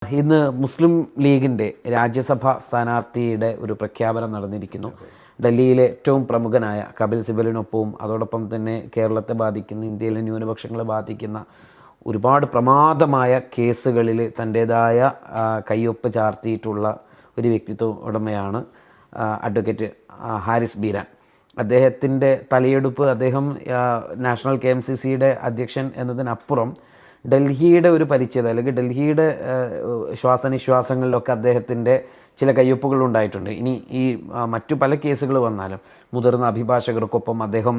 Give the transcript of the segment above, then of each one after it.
ഇന്ന് മുസ്ലിം ലീഗിൻ്റെ രാജ്യസഭാ സ്ഥാനാർത്ഥിയുടെ ഒരു പ്രഖ്യാപനം നടന്നിരിക്കുന്നു. ഡൽഹിയിലെ ഏറ്റവും പ്രമുഖനായ കപിൽ സിബലിനൊപ്പവും അതോടൊപ്പം തന്നെ കേരളത്തെ ബാധിക്കുന്ന, ഇന്ത്യയിലെ ന്യൂനപക്ഷങ്ങളെ ബാധിക്കുന്ന ഒരുപാട് പ്രമാദമായ കേസുകളിൽ തൻ്റേതായ കയ്യൊപ്പ് ചാർത്തിയിട്ടുള്ള ഒരു വ്യക്തിത്വ ഉടമയാണ് അഡ്വക്കേറ്റ് ഹാരിസ് ബീരാൻ. അദ്ദേഹത്തിൻ്റെ തലയെടുപ്പ്, അദ്ദേഹം നാഷണൽ KMCCയുടെ അധ്യക്ഷൻ എന്നതിനപ്പുറം ഡൽഹിയുടെ ഒരു പരിച്ഛേദം അല്ലെങ്കിൽ ഡൽഹിയുടെ ശ്വാസനിശ്വാസങ്ങളിലൊക്കെ അദ്ദേഹത്തിൻ്റെ ചില കയ്യൊപ്പുകൾ ഉണ്ടായിട്ടുണ്ട്. ഇനി ഈ മറ്റു പല കേസുകൾ വന്നാലും മുതിർന്ന അഭിഭാഷകർക്കൊപ്പം അദ്ദേഹം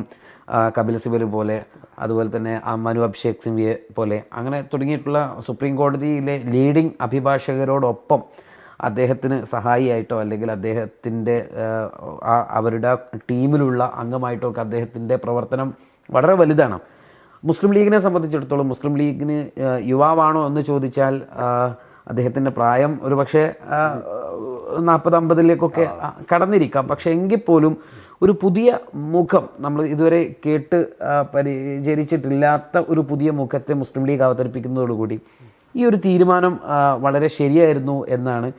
കപിൽ സിബൽ പോലെ, അതുപോലെ തന്നെ മനു അഭിഷേക് സിംഗ്വിയെ പോലെ, അങ്ങനെ തുടങ്ങിയിട്ടുള്ള സുപ്രീം കോടതിയിലെ ലീഡിംഗ് അഭിഭാഷകരോടൊപ്പം അദ്ദേഹത്തിന് സഹായിയായിട്ടോ അല്ലെങ്കിൽ അദ്ദേഹത്തിൻ്റെ അവരുടെ ടീമിലുള്ള അംഗമായിട്ടോ ഒക്കെ അദ്ദേഹത്തിൻ്റെ പ്രവർത്തനം വളരെ വലുതാണ്. മുസ്ലിം ലീഗിനെ സംബന്ധിച്ചിടത്തോളം മുസ്ലിം ലീഗിന് യുവാവാണോ എന്ന് ചോദിച്ചാൽ അദ്ദേഹത്തിൻ്റെ പ്രായം ഒരു പക്ഷേ 40-50 കടന്നിരിക്കാം. പക്ഷേ എങ്കിൽ പോലും ഒരു പുതിയ മുഖം, നമ്മൾ ഇതുവരെ കേട്ട് പരിചരിച്ചിട്ടില്ലാത്ത ഒരു പുതിയ മുഖത്തെ മുസ്ലിം ലീഗ് അവതരിപ്പിക്കുന്നതോടുകൂടി ഈ ഒരു തീരുമാനം വളരെ ശരിയായിരുന്നു എന്നാണ്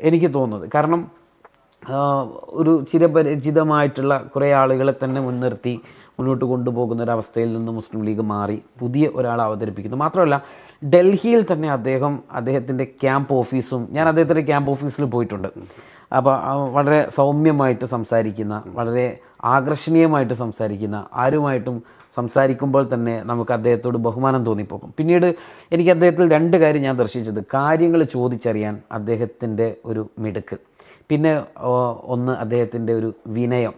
എനിക്ക് തോന്നുന്നത്. കാരണം ഒരു ചിരപരിചിതമായിട്ടുള്ള കുറേ ആളുകളെ തന്നെ മുൻനിർത്തി മുന്നോട്ട് കൊണ്ടുപോകുന്ന ഒരവസ്ഥയിൽ നിന്ന് മുസ്ലിം ലീഗ് മാറി പുതിയ ഒരാളെ അവതരിപ്പിക്കുന്നു. മാത്രമല്ല ഡൽഹിയിൽ തന്നെ അദ്ദേഹത്തിൻ്റെ ക്യാമ്പ് ഓഫീസും, ഞാൻ അദ്ദേഹത്തിൻ്റെ ക്യാമ്പ് ഓഫീസിൽ പോയിട്ടുണ്ട്. അപ്പോൾ വളരെ സൗമ്യമായിട്ട് സംസാരിക്കുന്ന, വളരെ ആകർഷണീയമായിട്ട് സംസാരിക്കുന്ന, ആരുമായിട്ടും സംസാരിക്കുമ്പോൾ തന്നെ നമുക്ക് അദ്ദേഹത്തോട് ബഹുമാനം തോന്നിപ്പോകും. പിന്നീട് എനിക്ക് അദ്ദേഹത്തിൽ 2 കാര്യം ഞാൻ ദർശിച്ചത്: കാര്യങ്ങൾ ചോദിച്ചറിയാൻ അദ്ദേഹത്തിൻ്റെ ഒരു മിടുക്ക്, പിന്നെ ഒന്ന് അദ്ദേഹത്തിൻ്റെ ഒരു വിനയം,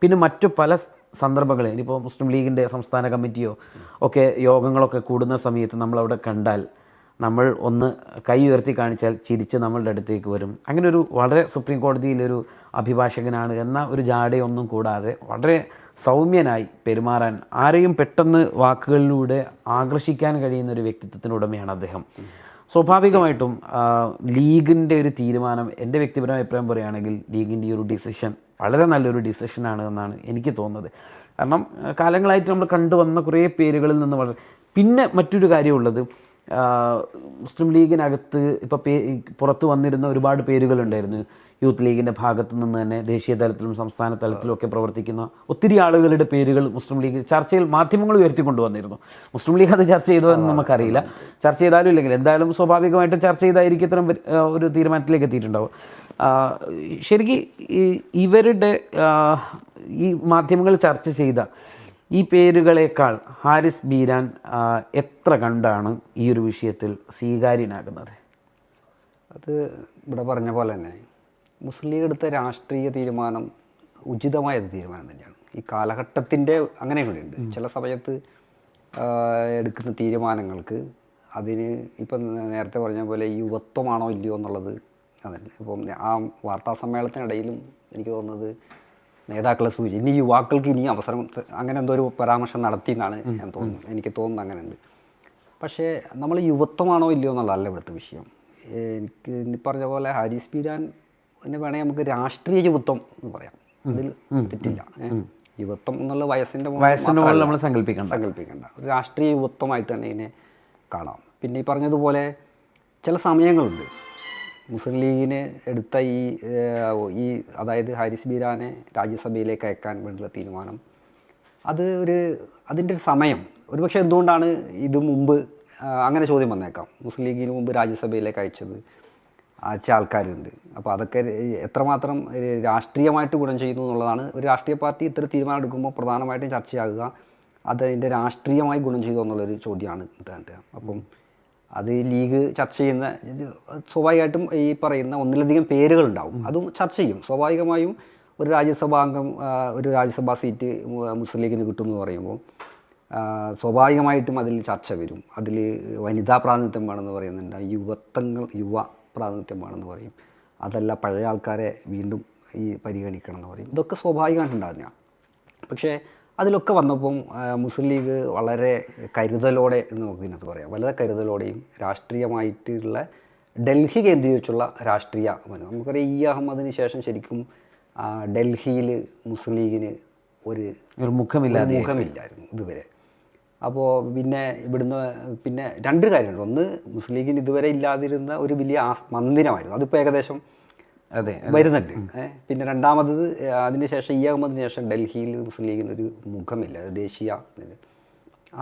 പിന്നെ മറ്റു പല സന്ദർഭങ്ങളിൽ ഇനിയിപ്പോൾ മുസ്ലിം ലീഗിൻ്റെ സംസ്ഥാന കമ്മിറ്റിയോ ഒക്കെ യോഗങ്ങളൊക്കെ കൂടുന്ന സമയത്ത് നമ്മളവിടെ കണ്ടാൽ നമ്മൾ ഒന്ന് കൈ ഉയർത്തി കാണിച്ചാൽ ചിരിച്ച് നമ്മളുടെ അടുത്തേക്ക് വരും. അങ്ങനെ ഒരു വളരെ സുപ്രീം കോടതിയിലൊരു അഭിഭാഷകനാണ് എന്ന ഒരു ജാടയൊന്നും കൂടാതെ വളരെ സൗമ്യനായി പെരുമാറാൻ, ആരെയും പെട്ടെന്ന് വാക്കുകളിലൂടെ ആകർഷിക്കാൻ കഴിയുന്ന ഒരു വ്യക്തിത്വത്തിനുടമയാണ് അദ്ദേഹം. സ്വാഭാവികമായിട്ടും ലീഗിൻ്റെ ഒരു തീരുമാനം, എൻ്റെ വ്യക്തിപരമായ അഭിപ്രായം പറയുകയാണെങ്കിൽ ലീഗിൻ്റെ ഈ ഒരു ഡിസിഷൻ വളരെ നല്ലൊരു ഡിസിഷനാണ് എന്നാണ് എനിക്ക് തോന്നുന്നത്. കാരണം കാലങ്ങളായിട്ട് നമ്മൾ കണ്ടുവന്ന കുറേ പേരുകളിൽ നിന്ന് പിന്നെ മറ്റൊരു കാര്യമുള്ളത്, മുസ്ലിം ലീഗിനകത്ത് ഇപ്പോൾ പുറത്ത് വന്നിരുന്ന ഒരുപാട് പേരുകളുണ്ടായിരുന്നു. യൂത്ത് ലീഗിൻ്റെ ഭാഗത്തു നിന്ന് തന്നെ ദേശീയ തലത്തിലും സംസ്ഥാന തലത്തിലും ഒക്കെ പ്രവർത്തിക്കുന്ന ഒത്തിരി ആളുകളുടെ പേരുകൾ മുസ്ലിം ലീഗ് ചർച്ചയിൽ മാധ്യമങ്ങൾ ഉയർത്തിക്കൊണ്ടുവന്നിരുന്നു. മുസ്ലിം ലീഗ് അത് ചർച്ച ചെയ്തോ എന്ന് നമുക്കറിയില്ല. ചർച്ച ചെയ്താലും ഇല്ലെങ്കിൽ എന്തായാലും സ്വാഭാവികമായിട്ടും ചർച്ച ചെയ്തായിരിക്കും ഇത്തരം ഒരു തീരുമാനത്തിലേക്ക് എത്തിയിട്ടുണ്ടാവും. ശരിക്കും ഇവരുടെ ഈ മാധ്യമങ്ങൾ ചർച്ച ചെയ്ത ഈ പേരുകളേക്കാൾ ഹാരിസ് ബീരാൻ എത്ര കണ്ടാണ് ഈ ഒരു വിഷയത്തിൽ സ്വീകാര്യനാകുന്നത്? അത് ഇവിടെ പറഞ്ഞ പോലെ തന്നെ മുസ്ലിം ലീഗ് എടുത്ത രാഷ്ട്രീയ തീരുമാനം ഉചിതമായ തീരുമാനം തന്നെയാണ്. ഈ കാലഘട്ടത്തിൻ്റെ അങ്ങനെ കൂടിയുണ്ട്. ചില സമയത്ത് എടുക്കുന്ന തീരുമാനങ്ങൾക്ക് അതിന് ഇപ്പം നേരത്തെ പറഞ്ഞ പോലെ യുവത്വമാണോ ഇല്ലയോ എന്നുള്ളത് അതന്നെ. ഇപ്പം ആ വാർത്താ സമ്മേളനത്തിനിടയിലും എനിക്ക് തോന്നുന്നത് നേതാക്കളെ സൂചിച്ചു ഇനി യുവാക്കൾക്ക് ഇനി അവസരം, അങ്ങനെ എന്തോ ഒരു പരാമർശം നടത്തി എന്നാണ് ഞാൻ തോന്നുന്നത്. എനിക്ക് തോന്നുന്നത് അങ്ങനെ ഉണ്ട്. പക്ഷേ നമ്മൾ യുവത്വമാണോ ഇല്ലയോ എന്നുള്ളതല്ല ഇവിടുത്തെ വിഷയം. എനിക്ക് പറഞ്ഞ പോലെ ഹാരിസ് ബീരാൻ എന്നെ വേണമെങ്കിൽ നമുക്ക് രാഷ്ട്രീയ യുവത്വം എന്ന് പറയാം. അതിൽ തെറ്റില്ല. യുവത്വം എന്നുള്ള വയസ്സിൻ്റെ നമ്മൾ സങ്കല്പിക്കേണ്ട ഒരു രാഷ്ട്രീയ യുവത്വമായിട്ട് തന്നെ ഇതിനെ കാണാം. പിന്നെ ഈ പറഞ്ഞതുപോലെ ചില സമയങ്ങളുണ്ട് മുസ്ലിം ലീഗിന് എടുത്ത ഈ അതായത് ഹാരിസ് ബീരാനെ രാജ്യസഭയിലേക്ക് അയക്കാൻ വേണ്ടിയുള്ള തീരുമാനം, അതിൻ്റെ ഒരു സമയം ഒരുപക്ഷെ എന്തുകൊണ്ടാണ് ഇത് മുമ്പ് അങ്ങനെ ചോദ്യം വന്നേക്കാം. മുസ്ലിം ലീഗിന് മുമ്പ് രാജ്യസഭയിലേക്ക് അയച്ച ആൾക്കാരുണ്ട്. അപ്പോൾ അതൊക്കെ എത്രമാത്രം രാഷ്ട്രീയമായിട്ട് ഗുണം ചെയ്യുന്നു എന്നുള്ളതാണ്. ഒരു രാഷ്ട്രീയ പാർട്ടി ഇത്തരം തീരുമാനം എടുക്കുമ്പോൾ പ്രധാനമായിട്ടും ചർച്ചയാകുക അതിൻ്റെ രാഷ്ട്രീയമായി ഗുണം ചെയ്തു എന്നുള്ളൊരു ചോദ്യാമാണ് ഇദ്ദേഹത്തെ. അപ്പം അത് ലീഗ് ചർച്ച ചെയ്യുന്ന, സ്വാഭാവികമായിട്ടും ഈ പറയുന്ന ഒന്നിലധികം പേരുകളുണ്ടാവും, അതും ചർച്ച ചെയ്യും. സ്വാഭാവികമായും ഒരു രാജ്യസഭാംഗം, ഒരു രാജ്യസഭാ സീറ്റ് മുസ്ലിം ലീഗിന് കിട്ടുമെന്ന് പറയുമ്പോൾ സ്വാഭാവികമായിട്ടും അതിൽ ചർച്ച വരും. അതിൽ വനിതാ പ്രാതിനിധ്യം വേണമെന്ന് പറയുന്നുണ്ട്, യുവ പ്രാതിനിധ്യം വേണമെന്ന് പറയും, അതല്ല പഴയ ആൾക്കാരെ വീണ്ടും പരിഗണിക്കണം എന്ന് പറയും. ഇതൊക്കെ സ്വാഭാവികമായിട്ടുണ്ടാകുന്ന. പക്ഷേ അതിലൊക്കെ വന്നപ്പം മുസ്ലിം ലീഗ് വളരെ കരുതലോടെ എന്ന് നമുക്ക് ഇതിനകത്ത് പറയാം, വളരെ കരുതലോടെയും രാഷ്ട്രീയമായിട്ടുള്ള ഡൽഹി കേന്ദ്രീകരിച്ചുള്ള രാഷ്ട്രീയ നമുക്കറിയാം. അഹമ്മദിന് ശേഷം ശരിക്കും ഡൽഹിയിൽ മുസ്ലിം ലീഗിന് ഒരു മുഖമില്ലായിരുന്നു ഇതുവരെ. അപ്പോൾ പിന്നെ ഇവിടുന്ന് പിന്നെ രണ്ട് കാര്യമുണ്ട്. ഒന്ന്, മുസ്ലിം ലീഗിന് ഇതുവരെ ഇല്ലാതിരുന്ന ഒരു വലിയ മന്ദിരമായിരുന്നു, അതിപ്പോൾ ഏകദേശം അതെ വരുന്നുണ്ട്. പിന്നെ രണ്ടാമത് അതിനുശേഷം ഈ അഹമ്മദിന് ശേഷം ഡൽഹിയിൽ മുസ്ലിം ലീഗിനൊരു മുഖമില്ല, ദേശീയ.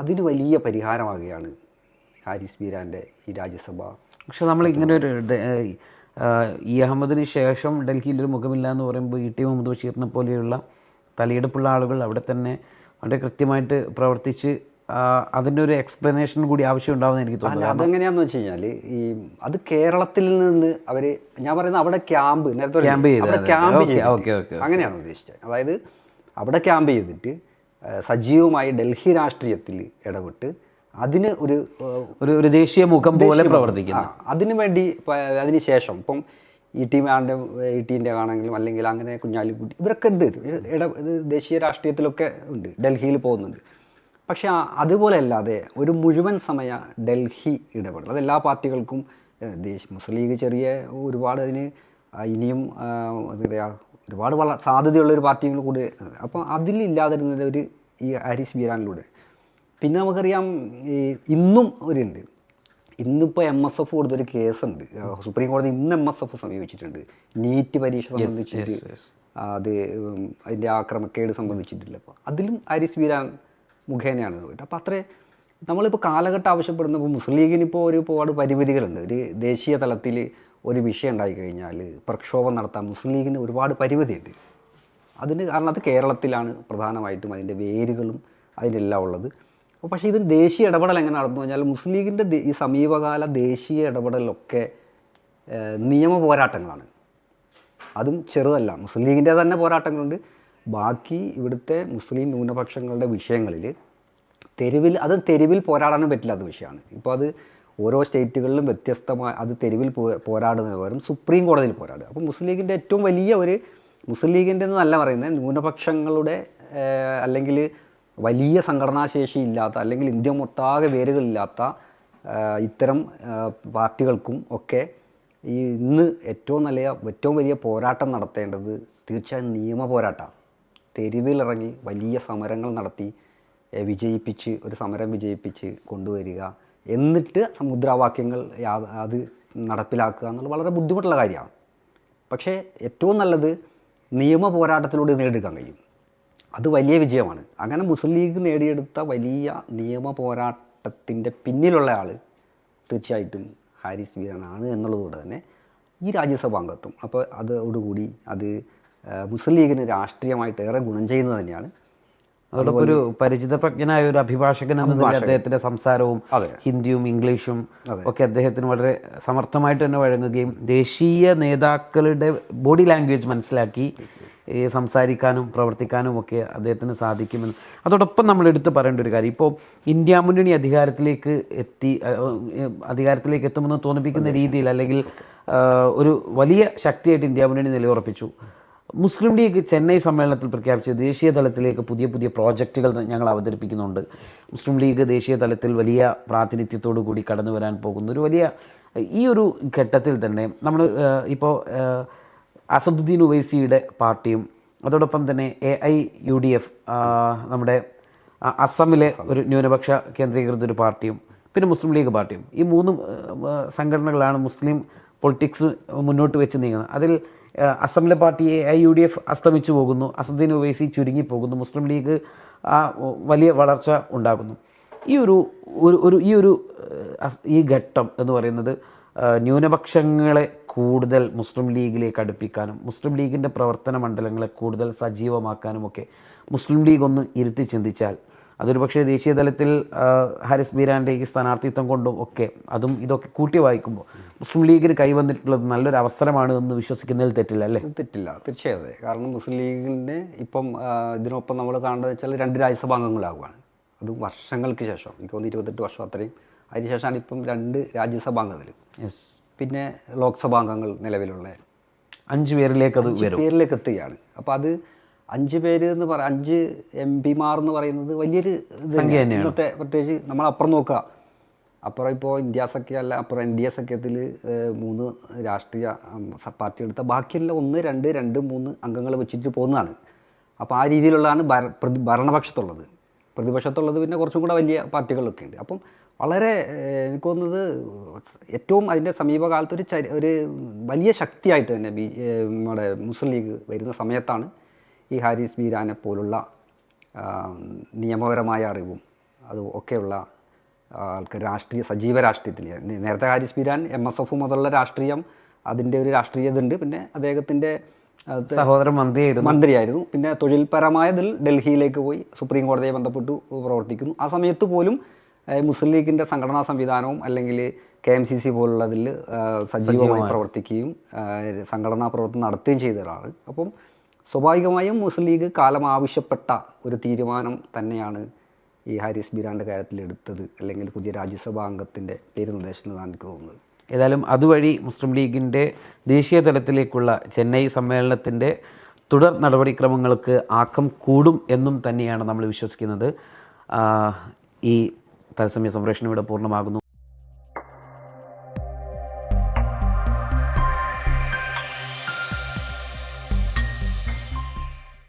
അതിന് വലിയ പരിഹാരമാകുകയാണ് ഹാരിസ് ബീരാൻ്റെ ഈ രാജ്യസഭ. പക്ഷെ നമ്മൾ ഇങ്ങനെ ഒരു ഈ അഹമ്മദിന് ശേഷം ഡൽഹിയിലൊരു മുഖമില്ല എന്ന് പറയുമ്പോൾ ഇ ടി മുഹമ്മദ് ബഷീറിനെ പോലെയുള്ള തലയെടുപ്പുള്ള ആളുകൾ അവിടെ തന്നെ വളരെ കൃത്യമായിട്ട് പ്രവർത്തിച്ച് അതിൻ്റെ ഒരു എക്സ്പ്ലനേഷൻ കൂടി ആവശ്യം ഉണ്ടാവുമെന്ന് എനിക്ക് തോന്നുന്നു. അതെങ്ങനെയാണെന്ന് വെച്ച് കഴിഞ്ഞാൽ അത് കേരളത്തിൽ നിന്ന് അവർ, ഞാൻ പറയുന്നത് അവിടെ ക്യാമ്പ് നേരത്തെ ക്യാമ്പ് ചെയ്ത് അങ്ങനെയാണ് ഉദ്ദേശിച്ചത്. അതായത് അവിടെ ക്യാമ്പ് ചെയ്തിട്ട് സജീവമായി ഡൽഹി രാഷ്ട്രീയത്തിൽ ഇടപെട്ട് അതിന് ഒരു ദേശീയ മുഖം പോലെ പ്രവർത്തിക്കുന്നു. അതിനു വേണ്ടി അതിന് ശേഷം ഇപ്പം ഇ ടിൻ്റെ ആണെങ്കിലും അല്ലെങ്കിൽ അങ്ങനെ കുഞ്ഞാലിക്കുട്ടി ഇവരൊക്കെ ഉണ്ട്, ദേശീയ രാഷ്ട്രീയത്തിലൊക്കെ ഉണ്ട്, ഡൽഹിയിൽ പോകുന്നുണ്ട്. പക്ഷെ അതുപോലെ അല്ലാതെ ഒരു മുഴുവൻ സമയ ഡൽഹി ഇടപെടൽ അത് എല്ലാ പാർട്ടികൾക്കും മുസ്ലിം ലീഗ് ചെറിയ ഒരുപാട് അതിന് ഇനിയും എന്താ പറയുക ഒരുപാട് സാധ്യതയുള്ളൊരു പാർട്ടികൾ കൂടി. അപ്പോൾ അതിലില്ലാതിരുന്നത് ഈ ഹാരിസ് ബീരാനിലൂടെ. പിന്നെ നമുക്കറിയാം ഇന്നും ഒരുണ്ട്, ഇന്നിപ്പോൾ MSF കൊടുത്തൊരു കേസുണ്ട്, സുപ്രീം കോടതി ഇന്ന് MSF സമീപിച്ചിട്ടുണ്ട് നീറ്റ് പരീക്ഷ സംബന്ധിച്ചിട്ട്, അത് അതിൻ്റെ ക്രമക്കേട് സംബന്ധിച്ചിട്ടില്ല. അപ്പോൾ അതിലും ഹാരിസ് ബീരാൻ മുഖേനയാണ് പോയിട്ട്. അപ്പോൾ നമ്മളിപ്പോൾ കാലഘട്ടം ആവശ്യപ്പെടുന്നപ്പോൾ മുസ്ലിം ലീഗിന് ഇപ്പോൾ ഒരുപാട് പരിമിതികളുണ്ട്. ഒരു ദേശീയ തലത്തിൽ ഒരു വിഷയം ഉണ്ടായിക്കഴിഞ്ഞാൽ പ്രക്ഷോഭം നടത്താൻ മുസ്ലിം ലീഗിന് ഒരുപാട് പരിമിതിയുണ്ട്. കാരണം അത് കേരളത്തിലാണ് പ്രധാനമായിട്ടും അതിൻ്റെ വേരുകളും അതിനെല്ലാം ഉള്ളത്. പക്ഷേ ഇത് ദേശീയ ഇടപെടൽ എങ്ങനെ നടന്നു കഴിഞ്ഞാൽ മുസ്ലിം ലീഗിൻ്റെ ഈ സമീപകാല ദേശീയ ഇടപെടലൊക്കെ നിയമ പോരാട്ടങ്ങളാണ്. അതും ചെറുതല്ല, മുസ്ലിം ലീഗിൻ്റെ തന്നെ പോരാട്ടങ്ങളുണ്ട്. ബാക്കി ഇവിടുത്തെ മുസ്ലിം ന്യൂനപക്ഷങ്ങളുടെ വിഷയങ്ങളിൽ തെരുവിൽ പോരാടാനും പറ്റില്ലാത്ത വിഷയമാണ്. ഇപ്പോൾ അത് ഓരോ സ്റ്റേറ്റുകളിലും വ്യത്യസ്തമായി അത് തെരുവിൽ പോരാടുന്നതിന് പകരം സുപ്രീം കോടതിയിൽ പോരാടുക. അപ്പോൾ മുസ്ലിം ലീഗിൻ്റെ ഏറ്റവും വലിയ മുസ്ലിം ലീഗിൻ്റെ എന്നല്ല പറയുന്നത്, ന്യൂനപക്ഷങ്ങളുടെ അല്ലെങ്കിൽ വലിയ സംഘടനാശേഷി ഇല്ലാത്ത അല്ലെങ്കിൽ ഇന്ത്യ മൊട്ടാകെ വേരുകളില്ലാത്ത ഇത്തരം പാർട്ടികൾക്കും ഒക്കെ ഇന്ന് ഏറ്റവും വലിയ പോരാട്ടം നടത്തേണ്ടത് തീർച്ചയായും നിയമ പോരാട്ടമാണ്. തെരുവിലിറങ്ങി വലിയ സമരങ്ങൾ നടത്തി ഒരു സമരം വിജയിപ്പിച്ച് കൊണ്ടുവരിക, എന്നിട്ട് മുദ്രാവാക്യങ്ങൾ അത് നടപ്പിലാക്കുക എന്നുള്ളത് വളരെ ബുദ്ധിമുട്ടുള്ള കാര്യമാണ്. പക്ഷേ ഏറ്റവും നല്ലത് നിയമ പോരാട്ടത്തിലൂടെ നേടിയെടുക്കാൻ കഴിയും. അത് വലിയ വിജയമാണ്. അങ്ങനെ മുസ്ലിം ലീഗ് നേടിയെടുത്ത വലിയ നിയമ പോരാട്ടത്തിൻ്റെ പിന്നിലുള്ള ആൾ തീർച്ചയായിട്ടും ഹാരിസ് ബീരാനാണ് എന്നുള്ളതുകൊണ്ട് തന്നെ ഈ രാജ്യസഭാ അംഗത്വം അതോടുകൂടി അത് മുസ്ലിം ലീഗിന് രാഷ്ട്രീയമായിട്ട് ഏറെ ഗുണം ചെയ്യുന്നത് തന്നെയാണ്. അതോടൊപ്പം ഒരു പരിചിതപ്രജ്ഞനായ ഒരു അഭിഭാഷകൻ എന്ന നിലയിൽ അദ്ദേഹത്തിൻ്റെ സംസാരവും ഹിന്ദിയും ഇംഗ്ലീഷും ഒക്കെ അദ്ദേഹത്തിന് വളരെ സമർത്ഥമായിട്ട് തന്നെ വഴങ്ങുകയും ദേശീയ നേതാക്കളുടെ ബോഡി ലാംഗ്വേജ് മനസ്സിലാക്കി സംസാരിക്കാനും പ്രവർത്തിക്കാനും ഒക്കെ അദ്ദേഹത്തിന് സാധിക്കുമെന്ന്. അതോടൊപ്പം നമ്മൾ എടുത്ത് പറയേണ്ട ഒരു കാര്യം, ഇപ്പോൾ ഇന്ത്യ മുന്നണി അധികാരത്തിലേക്ക് എത്തുമെന്ന് തോന്നിപ്പിക്കുന്ന രീതിയിൽ അല്ലെങ്കിൽ ഒരു വലിയ ശക്തിയായിട്ട് ഇന്ത്യ മുന്നണി നിലയുറപ്പിച്ചു. മുസ്ലിം ലീഗ് ചെന്നൈ സമ്മേളനത്തിൽ പ്രഖ്യാപിച്ച ദേശീയ തലത്തിലേക്ക് പുതിയ പ്രോജക്റ്റുകൾ ഞങ്ങൾ അവതരിപ്പിക്കുന്നുണ്ട്. മുസ്ലിം ലീഗ് ദേശീയ തലത്തിൽ വലിയ പ്രാതിനിധ്യത്തോടു കൂടി കടന്നു വരാൻ പോകുന്ന ഒരു വലിയ ഈ ഒരു ഘട്ടത്തിൽ തന്നെ നമ്മൾ ഇപ്പോൾ അസദുദ്ദീൻ ഉവൈസിയുടെ പാർട്ടിയും അതോടൊപ്പം തന്നെ AIUDF നമ്മുടെ അസമിലെ ഒരു ന്യൂനപക്ഷ കേന്ദ്രീകൃത ഒരു പാർട്ടിയും പിന്നെ മുസ്ലിം ലീഗ് പാർട്ടിയും, ഈ മൂന്ന് സംഘടനകളാണ് മുസ്ലിം പൊളിറ്റിക്സ് മുന്നോട്ട് വെച്ച് നീങ്ങുന്നത്. അതിൽ അസമിലെ പാർട്ടി AIUDF അസ്തമിച്ചു പോകുന്നു, അസദുദ്ദീൻ ഉവൈസി ചുരുങ്ങിപ്പോകുന്നു, മുസ്ലിം ലീഗ് വലിയ വളർച്ച ഉണ്ടാകുന്നു. ഈ ഘട്ടം എന്ന് പറയുന്നത് ന്യൂനപക്ഷങ്ങളെ കൂടുതൽ മുസ്ലിം ലീഗിലേക്ക് അടുപ്പിക്കാനും മുസ്ലിം ലീഗിൻ്റെ പ്രവർത്തന മണ്ഡലങ്ങളെ കൂടുതൽ സജീവമാക്കാനുമൊക്കെ മുസ്ലിം ലീഗ് ഒന്ന് ഇരുത്തി ചിന്തിച്ചാൽ അതൊരു പക്ഷേ ദേശീയ തലത്തിൽ ഹാരിസ് ബീരാൻ്റെ ഈ സ്ഥാനാർത്ഥിത്വം കൊണ്ടും ഒക്കെ ഇതൊക്കെ കൂട്ടി വായിക്കുമ്പോൾ മുസ്ലിം ലീഗിന് കൈവന്നിട്ടുള്ളത് നല്ലൊരു അവസരമാണ് എന്ന് വിശ്വസിക്കുന്നതിൽ തെറ്റില്ല അല്ലേ? തെറ്റില്ല, തീർച്ചയായും അതെ. കാരണം മുസ്ലിം ലീഗിൻ്റെ ഇപ്പം ഇതിനൊപ്പം നമ്മൾ കാണേണ്ടത് വെച്ചാൽ 2 രാജ്യസഭാ അംഗങ്ങളാകുകയാണ്. അത് വർഷങ്ങൾക്ക് ശേഷം, എനിക്ക് തോന്നുന്നു 28 വർഷം അത്രയും. അതിനുശേഷമാണ് ഇപ്പം 2 രാജ്യസഭാ അംഗങ്ങൾ. പിന്നെ ലോക്സഭാ അംഗങ്ങൾ നിലവിലുള്ള 5 പേരിലേക്ക് എത്തുകയാണ്. അപ്പോൾ അത് 5 പേര് എന്ന് 5 MP-മാർ എന്ന് പറയുന്നത് വലിയൊരു സംഖ്യ തന്നെയാണ്. ഇന്നത്തെ പ്രത്യേകിച്ച് നമ്മളപ്പുറം നോക്കുക, അപ്പുറം ഇപ്പോൾ ഇന്ത്യ സഖ്യം അല്ല, അപ്പുറം NDA സഖ്യത്തിൽ 3 രാഷ്ട്രീയ പാർട്ടി എടുത്ത ബാക്കിയെല്ലാം 1, 2, 3 അംഗങ്ങൾ വെച്ചിട്ട് പോകുന്നതാണ്. അപ്പോൾ ആ രീതിയിലുള്ളതാണ് ഭരണപക്ഷത്തുള്ളത്. പ്രതിപക്ഷത്തുള്ളത് പിന്നെ കുറച്ചും കൂടെ വലിയ പാർട്ടികളൊക്കെ ഉണ്ട്. അപ്പം വളരെ എനിക്ക് തോന്നുന്നത് ഏറ്റവും അതിൻ്റെ സമീപകാലത്ത് ഒരു വലിയ ശക്തിയായിട്ട് തന്നെ നമ്മുടെ മുസ്ലിം ലീഗ് വരുന്ന സമയത്താണ് ഈ ഹാരിസ് ബീരാനെ പോലുള്ള നിയമപരമായ അറിവും അത് ഒക്കെയുള്ള ആൾക്ക് സജീവ രാഷ്ട്രീയത്തിൽ നേരത്തെ ഹാരിസ് ബീരാൻ MSF മുതലുള്ള രാഷ്ട്രീയം അതിൻ്റെ ഒരു രാഷ്ട്രീയതുണ്ട്. പിന്നെ അദ്ദേഹത്തിൻ്റെ സഹോദരൻ മന്ത്രിയായിരുന്നു. പിന്നെ തൊഴിൽപരമായതിൽ ഡൽഹിയിലേക്ക് പോയി സുപ്രീം കോടതിയെ ബന്ധപ്പെട്ടു പ്രവർത്തിക്കുന്നു. ആ സമയത്ത് പോലും മുസ്ലിം ലീഗിൻ്റെ സംഘടനാ സംവിധാനവും അല്ലെങ്കിൽ KMCC പോലുള്ളതിൽ സജീവമായി പ്രവർത്തിക്കുകയും സംഘടനാ പ്രവർത്തനം നടത്തുകയും ചെയ്ത ഒരാൾ. അപ്പം സ്വാഭാവികമായും മുസ്ലിം ലീഗ് കാലം ആവശ്യപ്പെട്ട ഒരു തീരുമാനം തന്നെയാണ് ഈ ഹാരിസ് ബീരാൻ്റെ കാര്യത്തിൽ എടുത്തത്, അല്ലെങ്കിൽ പുതിയ രാജ്യസഭാ അംഗത്തിൻ്റെ പേര് നിർദ്ദേശിച്ചതാണ് എനിക്ക് തോന്നുന്നത്. ഏതായാലും അതുവഴി മുസ്ലിം ലീഗിൻ്റെ ദേശീയ തലത്തിലേക്കുള്ള ചെന്നൈ സമ്മേളനത്തിൻ്റെ തുടർ നടപടിക്രമങ്ങൾക്ക് ആക്കം കൂടും എന്നും തന്നെയാണ് നമ്മൾ വിശ്വസിക്കുന്നത്. ഈ തത്സമയ സംപ്രേഷണം ഇവിടെ പൂർണ്ണമാകുന്നു.